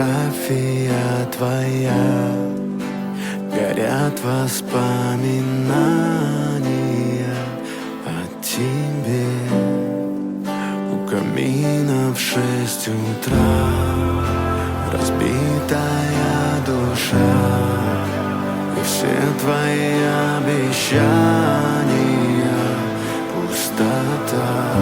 фотография твоя, горят воспоминания о тебе. У камина в 6 утра разбитая душа, и все твои обещания пустота.